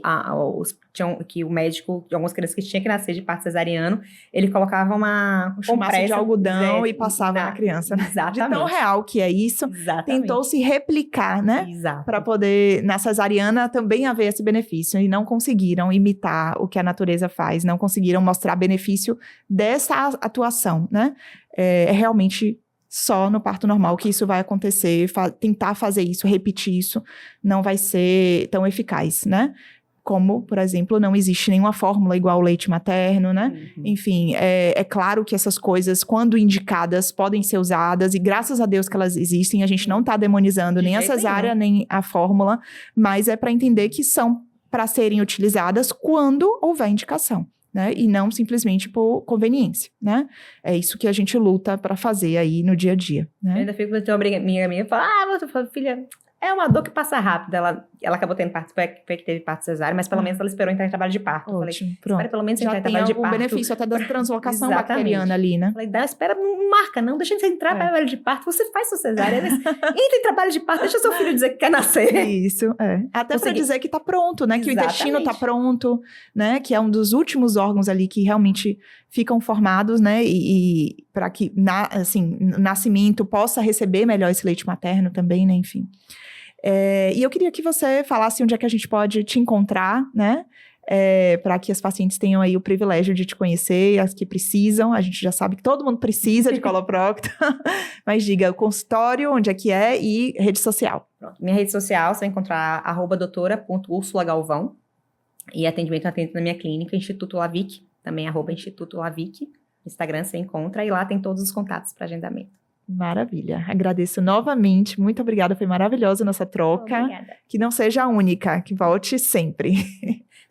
o médico, de algumas crianças que tinha que nascer de parto cesariano, ele colocava uma compressa de algodão e passava na criança, né? Exatamente. De tão real que é isso, tentou se replicar, né? Para poder, na cesariana, também haver esse benefício, e não conseguiram imitar o que a natureza faz, não conseguiram mostrar benefício dessa atuação, né? É realmente só no parto normal que isso vai acontecer, tentar fazer isso, repetir isso, não vai ser tão eficaz, né? Como, por exemplo, não existe nenhuma fórmula igual ao leite materno, né? Enfim, é claro que essas coisas, quando indicadas, podem ser usadas, e graças a Deus que elas existem, a gente não está demonizando nem a cesárea, nem a fórmula, mas é para entender que são para serem utilizadas quando houver indicação. Né? E não simplesmente por conveniência, né? É isso que a gente luta para fazer aí no dia a dia, né? Eu ainda fico com uma minha amiga fala, filha, é uma dor que passa rápido. Ela acabou tendo parto, foi que teve parto cesárea, mas pelo menos ela esperou entrar em trabalho de parto. Ótimo, eu falei, pronto. Espera pelo menos já entrar em trabalho de parto. Já tem o benefício até da translocação bacteriana ali, né? Eu falei, espera, não marca não, deixa você entrar para trabalho de parto, você faz sua cesárea, mas entra em trabalho de parto, deixa seu filho dizer que quer nascer. Isso, até para dizer que tá pronto, né? Que o intestino tá pronto, né? Que é um dos últimos órgãos ali que realmente ficam formados, né? E para que, no nascimento possa receber melhor esse leite materno também, né? Enfim. E eu queria que você falasse onde é que a gente pode te encontrar, né? Para que as pacientes tenham aí o privilégio de te conhecer, as que precisam. A gente já sabe que todo mundo precisa de coloprocto. Mas diga, o consultório, onde é que é, e rede social. Pronto. Minha rede social, você vai encontrar @doutora.ursulagalvão. E atendimento na minha clínica, Instituto Lavic, também @Instituto Lavic. Instagram você encontra, e lá tem todos os contatos para agendamento. Maravilha. Agradeço novamente. Muito obrigada. Foi maravilhosa a nossa troca. Obrigada. Que não seja a única. Que volte sempre.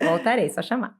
Voltarei, só chamar.